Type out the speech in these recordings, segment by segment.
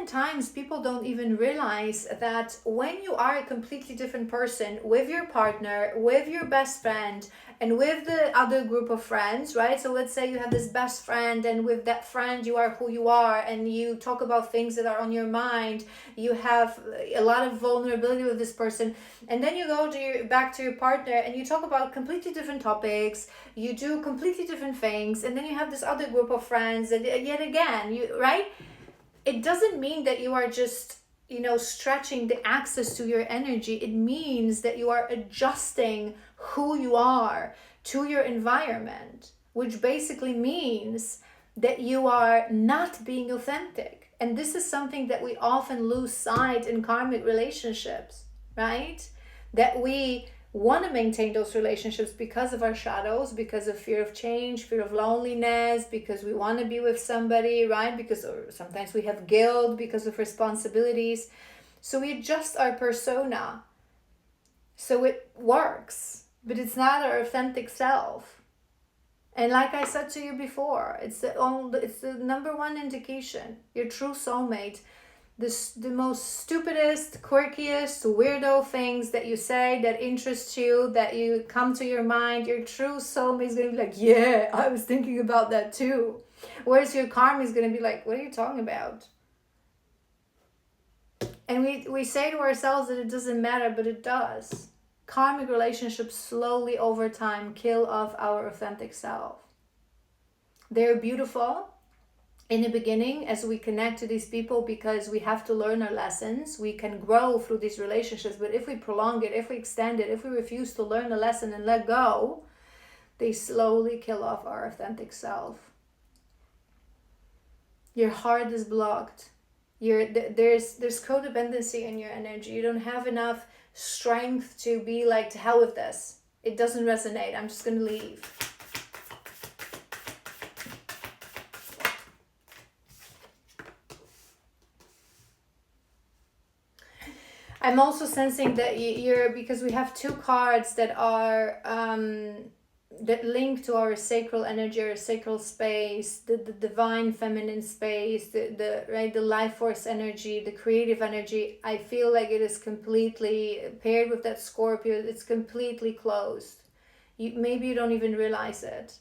oftentimes people don't even realize that when you are a completely different person with your partner, with your best friend, and with the other group of friends, right? So let's say you have this best friend, and with that friend you are who you are, and you talk about things that are on your mind. You have a lot of vulnerability with this person, and then you go to back to your partner and you talk about completely different topics. You do completely different things, and then you have this other group of friends, and yet again, right? It doesn't mean that you are just, stretching the access to your energy. It means that you are adjusting who you are to your environment, which basically means that you are not being authentic. And this is something that we often lose sight in karmic relationships, right? That we want to maintain those relationships because of our shadows, because of fear of change, fear of loneliness, because we want to be with somebody, right? Because or sometimes we have guilt because of responsibilities. So we adjust our persona so it works, but it's not our authentic self. And like I said to you before, it's the number one indication, your true soulmate. The most stupidest, quirkiest, weirdo things that you say that interest you, that you come to your mind, your true soulmate is going to be like, yeah, I was thinking about that too. Whereas your karma is going to be like, what are you talking about? And we say to ourselves that it doesn't matter, but it does. Karmic relationships slowly over time kill off our authentic self. They're beautiful in the beginning as we connect to these people because we have to learn our lessons. We can grow through these relationships, but if we prolong it, if we extend it, if we refuse to learn the lesson and let go, they slowly kill off our authentic self. Your heart is blocked. There's codependency in your energy. You don't have enough strength to be like, to hell with this. It doesn't resonate. I'm just going to leave. I'm also sensing that you're, because we have two cards that are that link to our sacral energy, our sacral space, the divine feminine space, the life force energy, the creative energy. I feel like it is completely paired with that Scorpio. It's completely closed. Maybe you don't even realize it.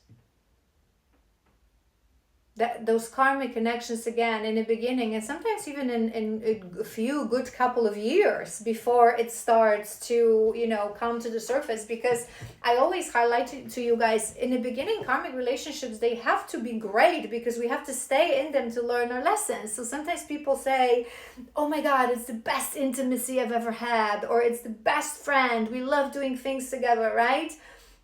Those karmic connections again in the beginning, and sometimes even in a few good couple of years before it starts to come to the surface. Because I always highlight to you guys, in the beginning, karmic relationships, they have to be great because we have to stay in them to learn our lessons. So sometimes people say, oh my god, it's the best intimacy I've ever had, or it's the best friend, we love doing things together, right?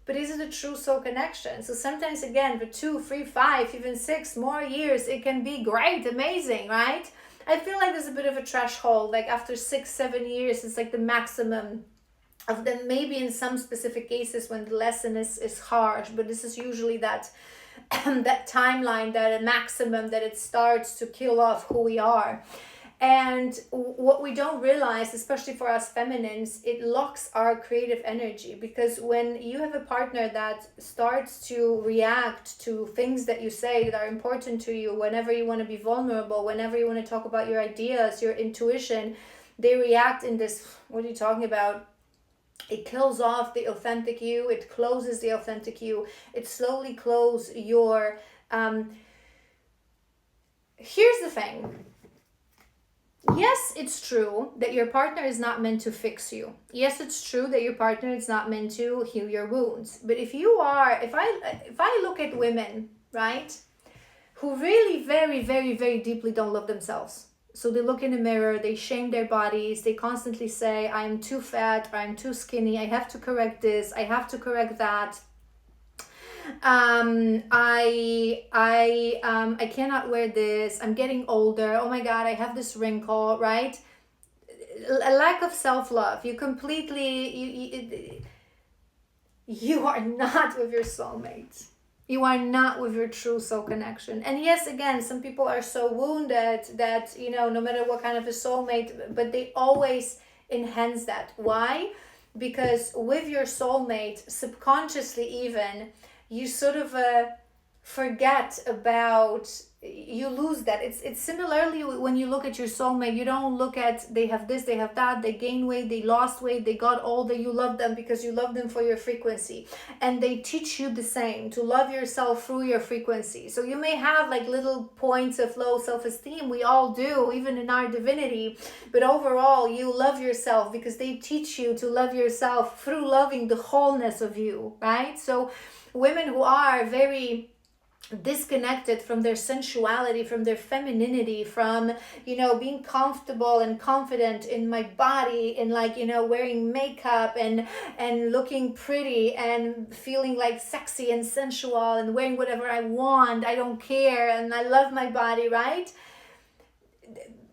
But is it a true soul connection? So sometimes, again, for 2, 3, 5, even 6 more years, it can be great, amazing, right? I feel like there's a bit of a threshold. Like after 6, 7 years, it's like the maximum of them. Maybe in some specific cases when the lesson is harsh, but this is usually that that timeline, that a maximum that it starts to kill off who we are. And what we don't realize, especially for us feminines, it locks our creative energy. Because when you have a partner that starts to react to things that you say that are important to you, whenever you want to be vulnerable, whenever you want to talk about your ideas, your intuition, they react in this, what are you talking about? It kills off the authentic you. It closes the authentic you. It slowly closes your... Here's the thing. Yes, it's true that your partner is not meant to fix you. Yes, it's true that your partner is not meant to heal your wounds. But if I look at women, right, who really very, very, very deeply don't love themselves. So they look in the mirror, they shame their bodies, they constantly say, I'm too fat, or I'm too skinny, I have to correct this, I have to correct that. I cannot wear this, I'm getting older, oh my god, I have this wrinkle, right? A lack of self-love. You completely, you are not with your soulmate. You are not with your true soul connection. And yes, again, some people are so wounded that, no matter what kind of a soulmate, but they always enhance that. Why? Because with your soulmate, subconsciously even, you sort of forget about you lose that. It's similarly when you look at your soulmate, you don't look at they have this, they have that, they gain weight, they lost weight, they got older. You love them because you love them for your frequency, and they teach you the same, to love yourself through your frequency. So you may have like little points of low self-esteem, we all do, even in our divinity, but overall you love yourself because they teach you to love yourself through loving the wholeness of you, right? So women who are very disconnected from their sensuality, from their femininity, from, you know, being comfortable and confident in my body, and like, you know, wearing makeup and looking pretty and feeling like sexy and sensual and wearing whatever I want, I don't care, and I love my body, right?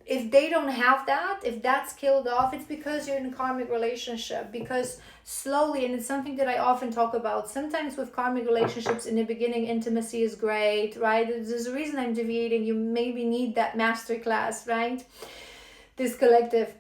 If they don't have that, if that's killed off, it's because you're in a karmic relationship. Because slowly, and it's something that I often talk about, sometimes with karmic relationships in the beginning, intimacy is great, right? There's a reason I'm deviating. You maybe need that masterclass, right? This collective.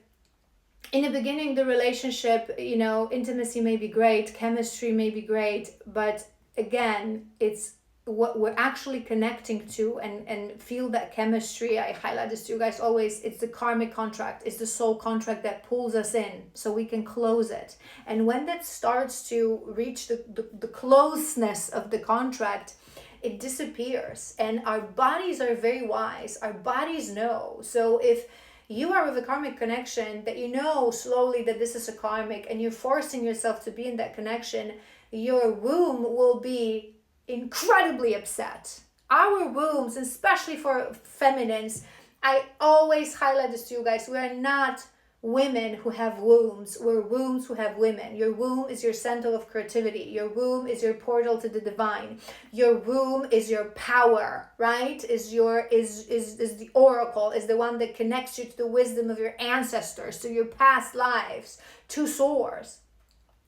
In the beginning, the relationship, you know, intimacy may be great, chemistry may be great, but again, it's what we're actually connecting to and feel that chemistry. I highlight this to you guys always. It's the karmic contract. It's the soul contract that pulls us in so we can close it. And when that starts to reach the closeness of the contract, it disappears. And our bodies are very wise. Our bodies know. So if you are with a karmic connection that you know slowly that this is a karmic, and you're forcing yourself to be in that connection, your womb will be incredibly upset. Our wombs, especially for feminines, I always highlight this to you guys, we are not women who have wombs, we're wombs who have women. Your womb is your center of creativity. Your womb is your portal to the divine. Your womb is your power, right? Is the oracle, is the one that connects you to the wisdom of your ancestors, to your past lives, to source.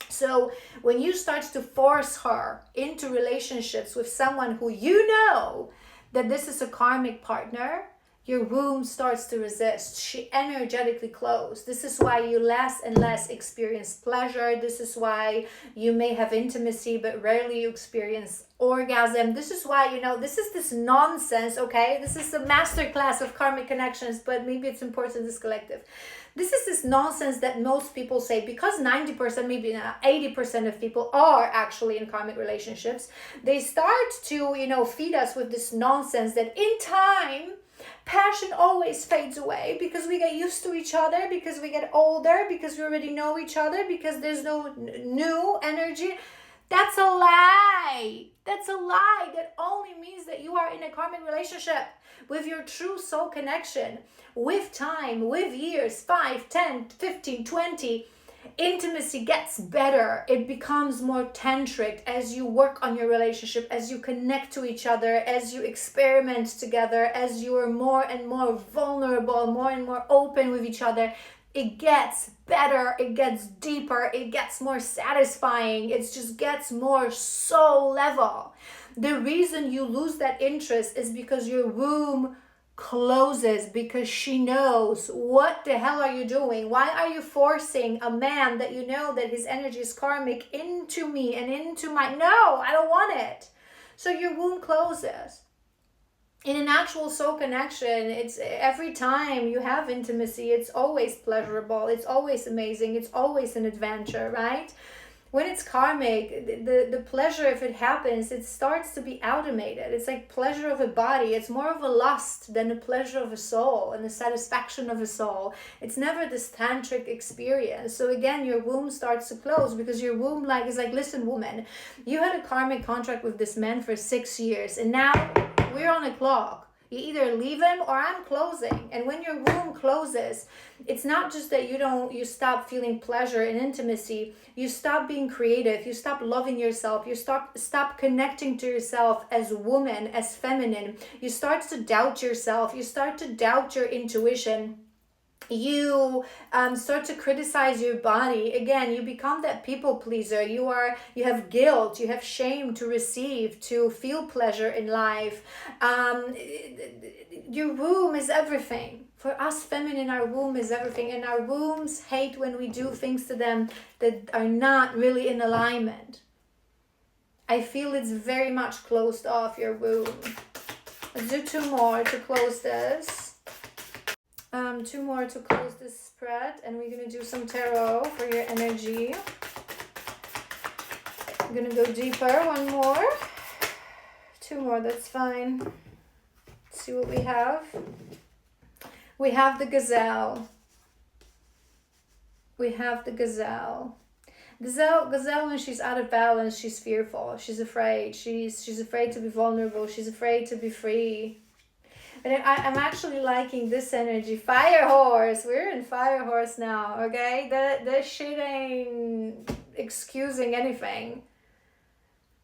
So when you start to force her into relationships with someone who you know that this is a karmic partner, your womb starts to resist. She energetically closed. This is why you less and less experience pleasure. This is why you may have intimacy, but rarely you experience orgasm. This is why, you know, this is this nonsense, okay? This is the masterclass of karmic connections, but maybe it's important, this collective. This is this nonsense that most people say, because 90%, maybe 80% of people are actually in karmic relationships. They start to, you know, feed us with this nonsense that in time, passion always fades away because we get used to each other, because we get older, because we already know each other, because there's no new energy. That's a lie. That's a lie. That only means that you are in a karmic relationship with your true soul connection. With time, with years, 5, 10, 15, 20, intimacy gets better. It becomes more tantric as you work on your relationship, as you connect to each other, as you experiment together, as you are more and more vulnerable, more and more open with each other. It gets better, it gets deeper, it gets more satisfying, it just gets more soul level. The reason you lose that interest is because your womb closes, because she knows, what the hell are you doing? Why are you forcing a man that you know that his energy is karmic into me and into my... No, I don't want it. So your womb closes. In an actual soul connection, it's every time you have intimacy, it's always pleasurable, it's always amazing, it's always an adventure, right? When it's karmic, the pleasure, if it happens, it starts to be automated. It's like pleasure of a body. It's more of a lust than a pleasure of a soul and the satisfaction of a soul. It's never this tantric experience. So again, your womb starts to close because your womb is like, listen, woman, you had a karmic contract with this man for 6 years, and now we're on a clock. You either leave him or I'm closing. And when your womb closes, it's not just that you stop feeling pleasure and intimacy. You stop being creative. You stop loving yourself. You stop connecting to yourself as woman, as feminine. You start to doubt yourself. You start to doubt your intuition. You start to criticize your body. Again, you become that people pleaser. You have guilt, you have shame to receive, to feel pleasure in life. Your womb is everything. For us feminine, our womb is everything, and our wombs hate when we do things to them that are not really in alignment. I feel it's very much closed off, your womb. Let's do 2 more to close this. 2 more to close this spread, and we're gonna do some tarot for your energy. I'm gonna go deeper. 1 more. 2 more, that's fine. Let's see what we have. We have the gazelle. We have the gazelle. Gazelle, when she's out of balance, she's fearful. She's afraid. She's afraid to be vulnerable. She's afraid to be free. And I'm actually liking this energy. Fire horse. We're in fire horse now, okay? That shit ain't excusing anything.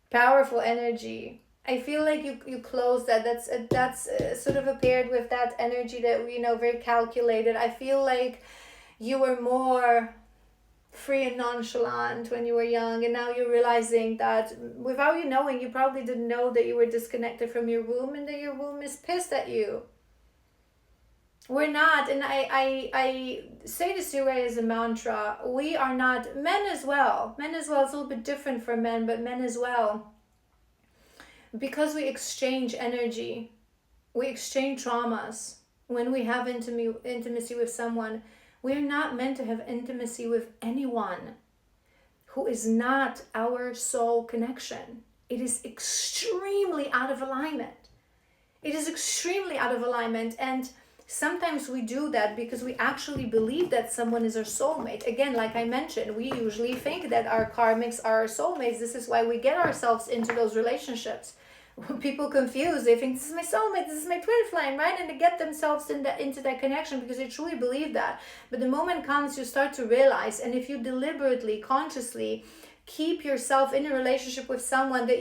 Powerful energy. I feel like you close that. That's sort of appeared with that energy that, very calculated. I feel like you were more free and nonchalant when you were young, and now you're realizing that without you knowing, you probably didn't know that you were disconnected from your womb and that your womb is pissed at you. We're not, and I say this to you as a mantra, we are not, men as well, it's a little bit different for men, but men as well, because we exchange energy, we exchange traumas when we have intimacy with someone. We're not meant to have intimacy with anyone who is not our soul connection. It is extremely out of alignment. It is extremely out of alignment. And sometimes we do that because we actually believe that someone is our soulmate. Again, like I mentioned, we usually think that our karmics are our soulmates. This is why we get ourselves into those relationships. When people confuse, they think this is my soulmate, this is my twin flame, right? And they get themselves into that connection because they truly believe that. But the moment comes, you start to realize, and if you deliberately, consciously keep yourself in a relationship with someone that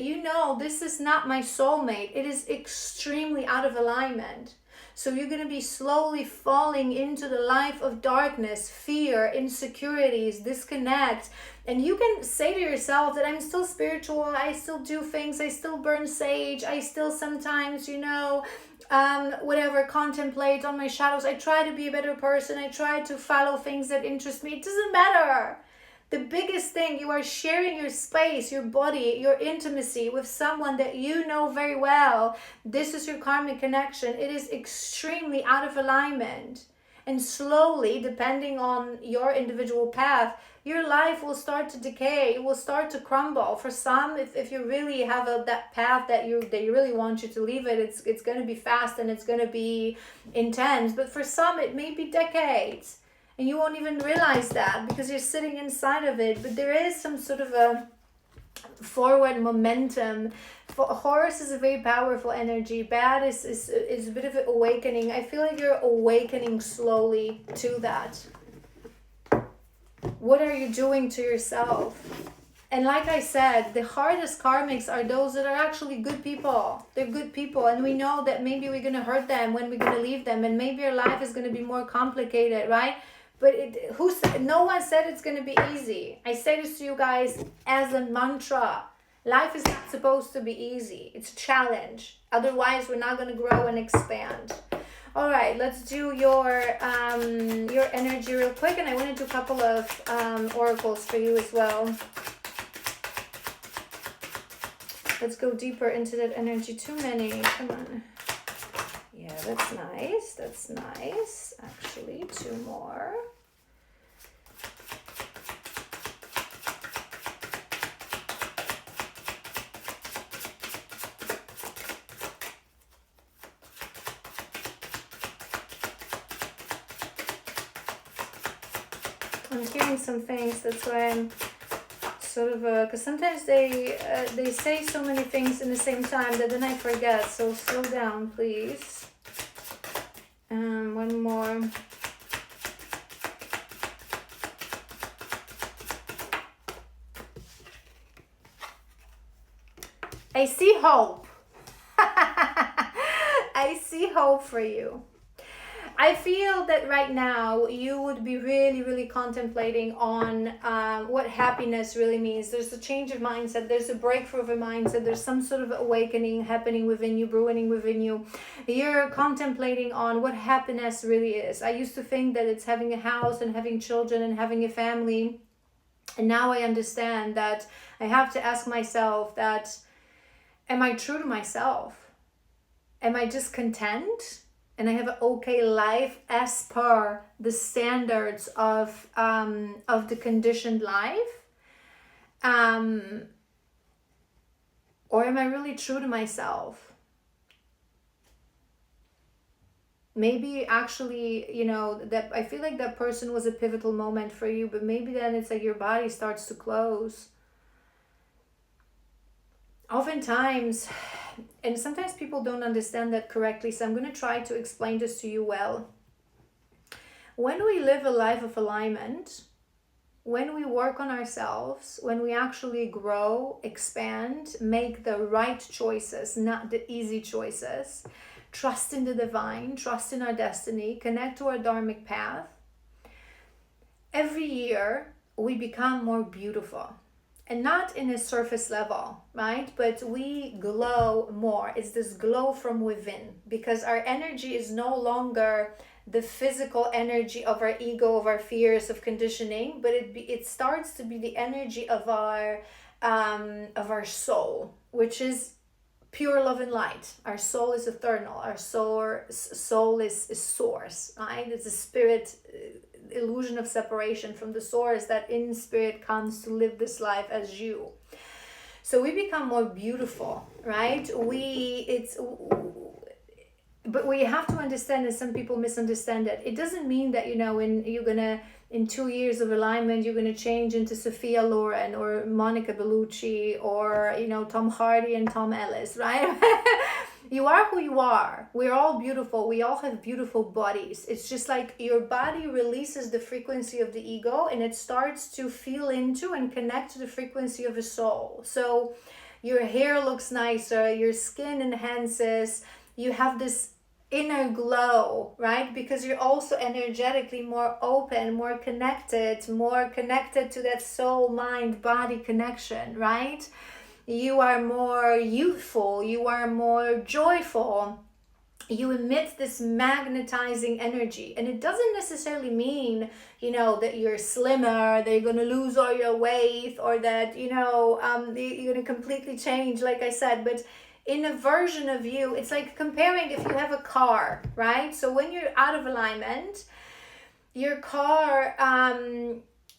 this is not my soulmate, it is extremely out of alignment. So you're going to be slowly falling into the life of darkness, fear, insecurities, disconnect. And you can say to yourself that I'm still spiritual, I still do things, I still burn sage, I still sometimes, contemplate on my shadows. I try to be a better person, I try to follow things that interest me. It doesn't matter. The biggest thing, you are sharing your space, your body, your intimacy with someone that you know very well. This is your karmic connection. It is extremely out of alignment. And slowly, depending on your individual path, your life will start to decay. It will start to crumble. For some, if you really have that path that you really want you to leave it, it's going to be fast and it's going to be intense. But for some, it may be decades. And you won't even realize that because you're sitting inside of it. But there is some sort of a forward momentum. Horus is a very powerful energy. Bat is a bit of an awakening. I feel like you're awakening slowly to that. What are you doing to yourself? And like I said, the hardest karmics are those that are actually good people. They're good people, and we know that maybe we're going to hurt them when we're going to leave them, and maybe our life is going to be more complicated, right? But no one said it's going to be easy. I say this to you guys as a mantra. Life is not supposed to be easy. It's a challenge. Otherwise, we're not going to grow and expand. All right, let's do your energy real quick. And I want to do a couple of oracles for you as well. Let's go deeper into that energy. Too many. Come on. Yeah, that's nice. That's nice. Actually, 2 more. I'm hearing some things. That's why I'm sort of because sometimes they say so many things in the same time that then I forget. So slow down, please. 1 more. I see hope. I see hope for you. I feel that right now you would be really, really contemplating on what happiness really means. There's a change of mindset. There's a breakthrough of a mindset. There's some sort of awakening happening within you, brewing within you. You're contemplating on what happiness really is. I used to think that it's having a house and having children and having a family. And now I understand that I have to ask myself that, am I true to myself? Am I just content and I have an okay life as per the standards of the conditioned life? Or am I really true to myself? Maybe actually, you know, that I feel like that person was a pivotal moment for you, but maybe then it's like your body starts to close. Oftentimes, and sometimes people don't understand that correctly, so I'm going to try to explain this to you well. When we live a life of alignment, when we work on ourselves, when we actually grow, expand, make the right choices, not the easy choices, trust in the divine, trust in our destiny, connect to our dharmic path, every year we become more beautiful. And not in a surface level, right? But we glow more. It's this glow from within, because our energy is no longer the physical energy of our ego, of our fears, of conditioning, but it starts to be the energy of our soul, which is pure love and light. Our soul is eternal. Our soul is source, right? It's a spirit illusion of separation from the source that in spirit comes to live this life as you. So we become more beautiful, right? But we have to understand, and some people misunderstand it. It doesn't mean that, you know, when you're gonna, in 2 years of alignment, you're gonna change into Sophia Loren or Monica Bellucci or, you know, Tom Hardy and Tom Ellis, right? You are who you are. We're all beautiful. We all have beautiful bodies. It's just like your body releases the frequency of the ego and it starts to feel into and connect to the frequency of a soul. So your hair looks nicer, your skin enhances, you have this inner glow, right? Because you're also energetically more open, more connected to that soul, mind, body connection, right? You are more youthful, you are more joyful, you emit this magnetizing energy. And it doesn't necessarily mean, you know, that you're slimmer, that you're going to lose all your weight, or that, you know, you're going to completely change, like I said. But in a version of you, it's like comparing if you have a car, right? So when you're out of alignment, your car,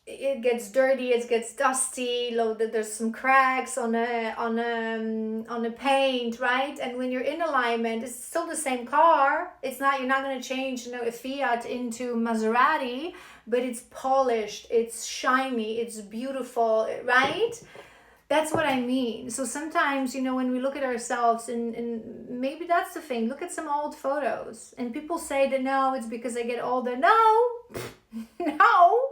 it gets dirty, it gets dusty, there's some cracks on the paint, right? And when you're in alignment, it's still the same car. It's not, you're not going to change, you know, a Fiat into Maserati, but it's polished, it's shiny, it's beautiful, right? That's what I mean. So sometimes, you know, when we look at ourselves, and maybe that's the thing, look at some old photos, and people say that, no, it's because I get older. No, no.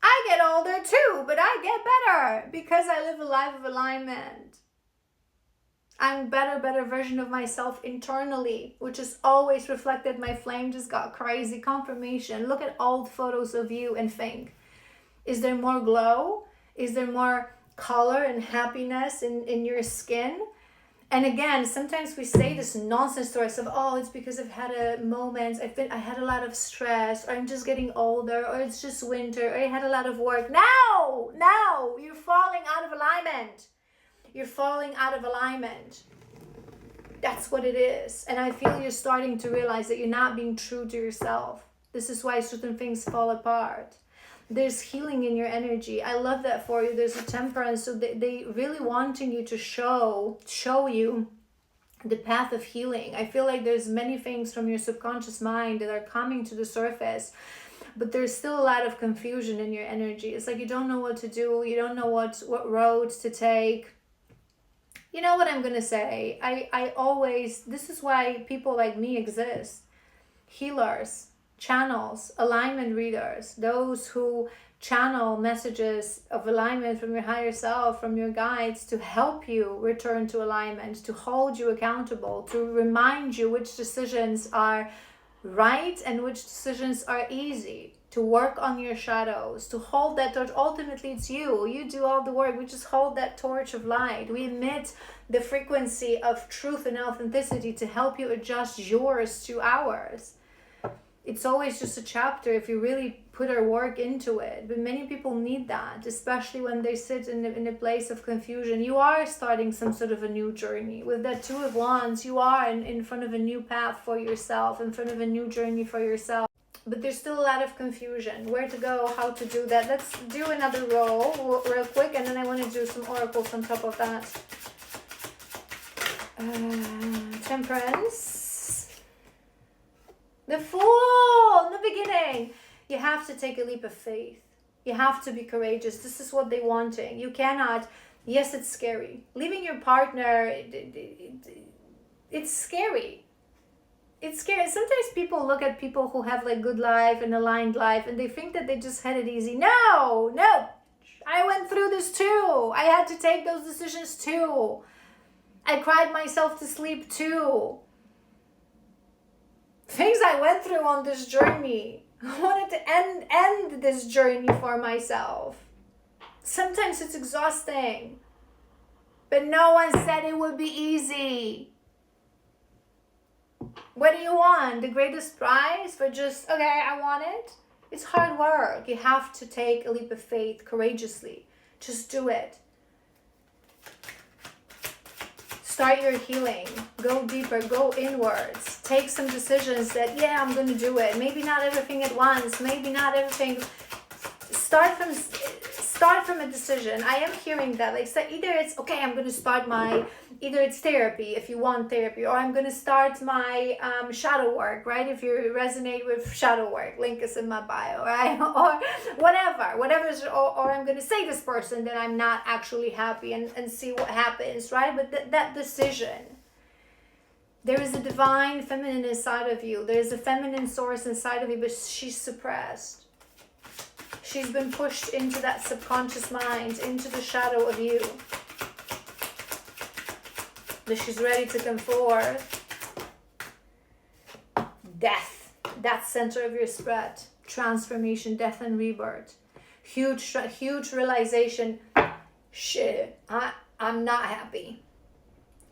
I get older too, but I get better because I live a life of alignment. I'm better version of myself internally, which is always reflected. My flame just got crazy confirmation. Look at old photos of you and think, is there more glow? Is there more color and happiness in your skin? And again, sometimes we say this nonsense to ourselves, oh, it's because I've had a moment, I had a lot of stress, or I'm just getting older, or it's just winter, or I had a lot of work. No, you're falling out of alignment. You're falling out of alignment. That's what it is. And I feel you're starting to realize that you're not being true to yourself. This is why certain things fall apart. There's healing in your energy. I love that for you. There's a temperance. So they really wanting you to show you the path of healing. I feel like there's many things from your subconscious mind that are coming to the surface, but there's still a lot of confusion in your energy. It's like you don't know what to do. You don't know what roads to take. You know what I'm going to say? I always, this is why people like me exist. Healers, channels, alignment readers, those who channel messages of alignment from your higher self, from your guides, to help you return to alignment, to hold you accountable, to remind you which decisions are right and which decisions are easy, to work on your shadows, to hold that torch. Ultimately, it's you do all the work. We just hold that torch of light. We emit the frequency of truth and authenticity to help you adjust yours to ours. It's always just a chapter if you really put our work into it. But many people need that, especially when they sit in a place of confusion. You are starting some sort of a new journey. With that Two of Wands, you are in front of a new path for yourself, in front of a new journey for yourself. But there's still a lot of confusion. Where to go, how to do that. Let's do another roll real quick, and then I want to do some oracles on top of that. Temperance. The Fool in the beginning. You have to take a leap of faith. You have to be courageous. This is what they're wanting. You cannot. Yes, it's scary. Leaving your partner, it's scary. It's scary. Sometimes people look at people who have like good life and aligned life and they think that they just had it easy. No. I went through this too. I had to take those decisions too. I cried myself to sleep too. Things I went through on this journey. I wanted to end this journey for myself. Sometimes it's exhausting. But no one said it would be easy. What do you want? The greatest prize for just, okay, I want it? It's hard work. You have to take a leap of faith courageously. Just do it. Start your healing. Go deeper. Go inwards. Take some decisions that, yeah, I'm going to do it. Maybe not everything at once. Maybe not everything. Start from a decision. I am hearing that. Like, so either it's, okay, I'm going to start either it's therapy if you want therapy, or I'm going to start my shadow work, right? If you resonate with shadow work, link is in my bio, right? Or whatever's, or I'm going to say this person that I'm not actually happy and see what happens, right? But that decision, there is a divine feminine inside of you. There is a feminine source inside of you, but she's suppressed. She's been pushed into that subconscious mind, into the shadow of you. But she's ready to come forth. Death, that center of your spread. Transformation, death and rebirth. Huge realization. Shit, I'm not happy.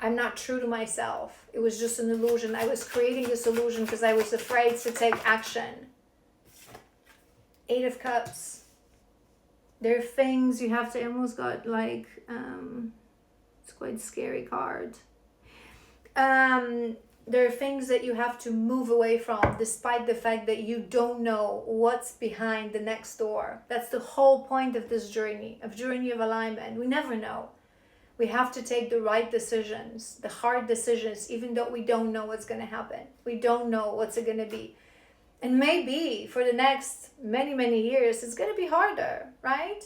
I'm not true to myself. It was just an illusion. I was creating this illusion because I was afraid to take action. 8 of Cups. There are things you have to almost got like, it's quite a scary card. There are things that you have to move away from despite the fact that you don't know what's behind the next door. That's the whole point of this journey of alignment. We never know. We have to take the right decisions, the hard decisions, even though we don't know what's going to happen. We don't know what's it going to be. And maybe for the next many, many years, it's going to be harder, right?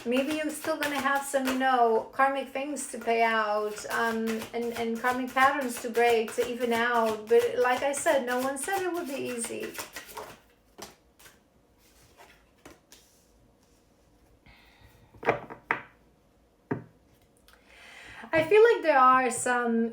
Maybe you're still going to have some, karmic things to pay out and karmic patterns to break, to even out. But like I said, no one said it would be easy. I feel like there are some,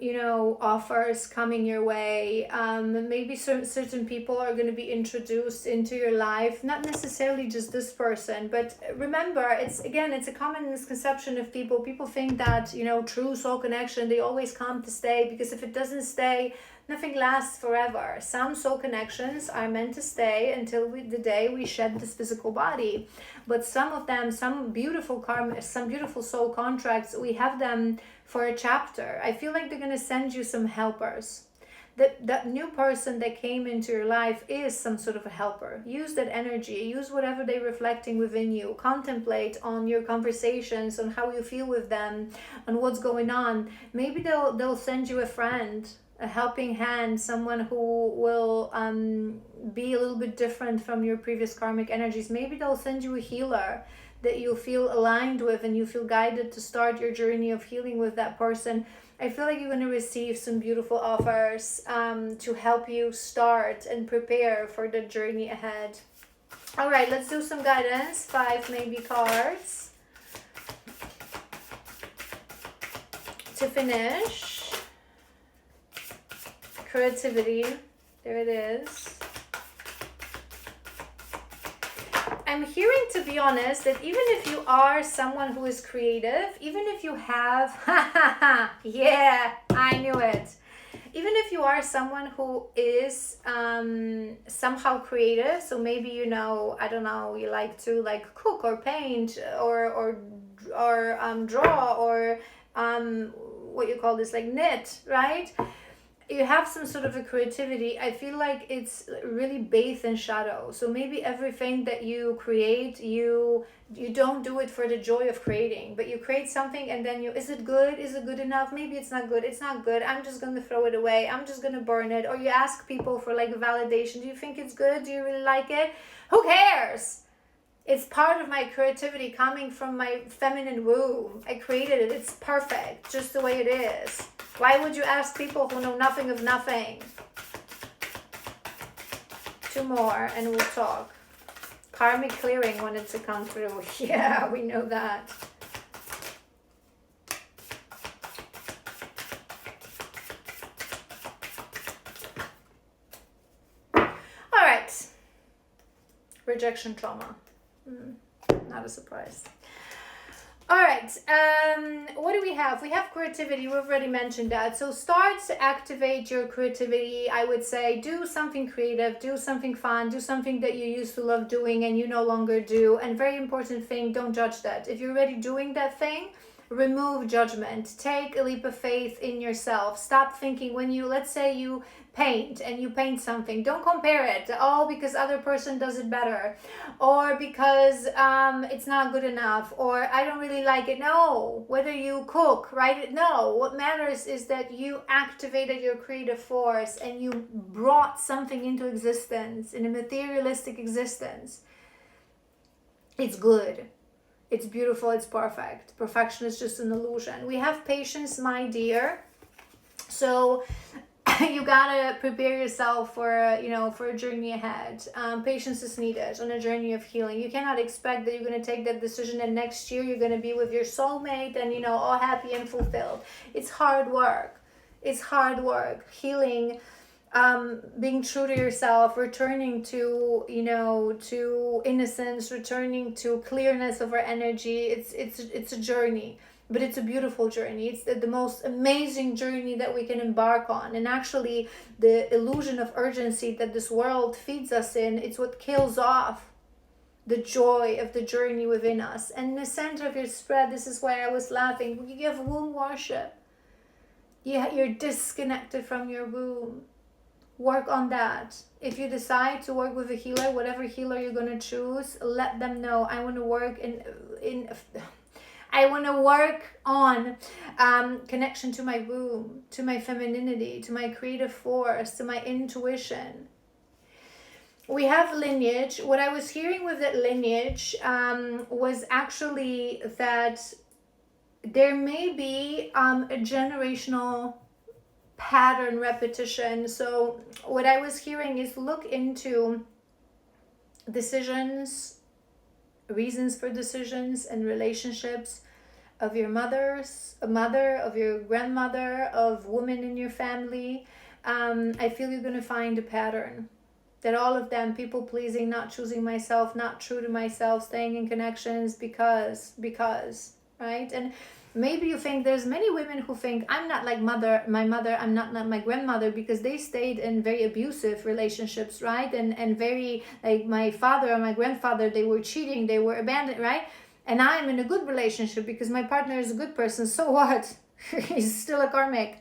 offers coming your way. Maybe certain people are going to be introduced into your life. Not necessarily just this person, but remember, it's a common misconception of people. People think that, true soul connection, they always come to stay, because if it doesn't stay, nothing lasts forever. Some soul connections are meant to stay until the day we shed this physical body. But some of them, some beautiful karma, some beautiful soul contracts, we have them for a chapter. I feel like they're going to send you some helpers. That new person that came into your life is some sort of a helper. Use that energy. Use whatever they're reflecting within you. Contemplate on your conversations, on how you feel with them, on what's going on. Maybe they'll send you a friend, a helping hand, someone who will be a little bit different from your previous karmic energies. Maybe they'll send you a healer that you feel aligned with and you feel guided to start your journey of healing with that person. I feel like you're going to receive some beautiful offers to help you start and prepare for the journey ahead. All right, let's do some guidance. 5 maybe cards to finish. Creativity, there it is. I'm hearing, to be honest, that even if you are someone who is creative, even if you have, yeah, I knew it. even if you are someone who is somehow creative, so maybe, I don't know, you like to like cook or paint or draw or what you call this, like knit, right? You have some sort of a creativity. I feel like it's really bathed in shadow. So maybe everything that you create, you don't do it for the joy of creating, but you create something and then is it good? Is it good enough? Maybe it's not good. It's not good. I'm just going to throw it away. I'm just going to burn it. Or you ask people for like validation. Do you think it's good? Do you really like it? Who cares? It's part of my creativity coming from my feminine womb. I created it. It's perfect, just the way it is. Why would you ask people who know nothing of nothing? 2 more and we'll talk. Karmic clearing wanted to come through. Yeah, we know that. All right. Rejection trauma. Not a surprise. All right, what do we have? We have creativity. We've already mentioned that. So start to activate your creativity. I would say do something creative, do something fun, do something that you used to love doing and you no longer do. And very important thing, don't judge that. If you're already doing that thing, remove judgment. Take a leap of faith in yourself. Stop thinking when you, let's say you paint and you paint something, don't compare it, because other person does it better, or because it's not good enough, or I don't really like it. No, whether you cook, right? No, what matters is that you activated your creative force and you brought something into existence, in a materialistic existence. It's good. It's beautiful. It's perfect. Perfection is just an illusion. We have patience, my dear. So you gotta prepare yourself for a journey ahead. Patience is needed on a journey of healing. You cannot expect that you're gonna take that decision and next year you're gonna be with your soulmate and all happy and fulfilled. It's hard work. It's hard work. Healing, being true to yourself, returning to to innocence, returning to clearness of our energy. It's a journey. But it's a beautiful journey. It's the most amazing journey that we can embark on. And actually, the illusion of urgency that this world feeds us in, it's what kills off the joy of the journey within us. And in the center of your spread, this is why I was laughing. You have womb worship. You're disconnected from your womb. Work on that. If you decide to work with a healer, whatever healer you're going to choose, let them know, I want to work I want to work on connection to my womb, to my femininity, to my creative force, to my intuition. We have lineage. What I was hearing with that lineage was actually that there may be a generational pattern repetition. So what I was hearing is look into decisions, reasons for decisions and relationships of your mother, of your grandmother, of women in your family. I feel you're going to find a pattern that all of them, people pleasing, not choosing myself, not true to myself, staying in connections because, right? And maybe you think there's many women who think I'm not like my mother, I'm not my grandmother, because they stayed in very abusive relationships, right? And very, like my father or my grandfather, they were cheating, they were abandoned, right? And I'm in a good relationship because my partner is a good person. So what? He's still a karmic.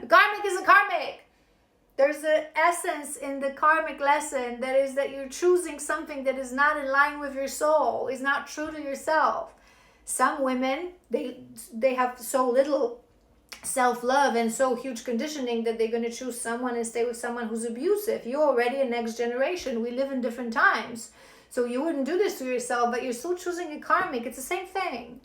Karmic is a karmic. There's an essence in the karmic lesson that is that you're choosing something that is not in line with your soul, is not true to yourself. Some women, they have so little self-love and so huge conditioning that they're going to choose someone and stay with someone who's abusive. You're already a next generation. We live in different times. So you wouldn't do this to yourself, but you're still choosing a karmic. It's the same thing.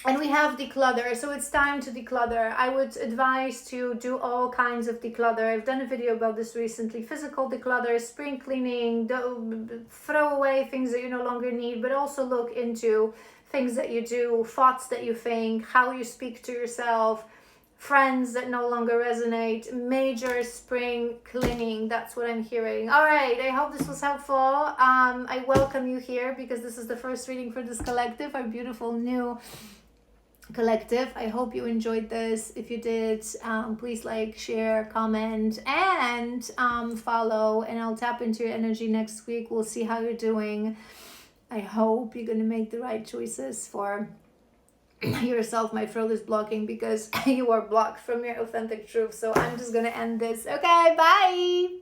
And we have declutter. So it's time to declutter. I would advise to do all kinds of declutter. I've done a video about this recently. Physical declutter, spring cleaning, throw away things that you no longer need, but also look into things that you do, thoughts that you think, how you speak to yourself, friends that no longer resonate, major spring cleaning. That's what I'm hearing. All right, I hope this was helpful. I welcome you here because this is the first reading for this collective, our beautiful new Collective. I hope you enjoyed this. If you did, please like, share, comment, and follow. And I'll tap into your energy next week. We'll see how you're doing. I hope you're going to make the right choices for yourself. My throat is blocking because you are blocked from your authentic truth. So I'm just going to end this. Okay, bye.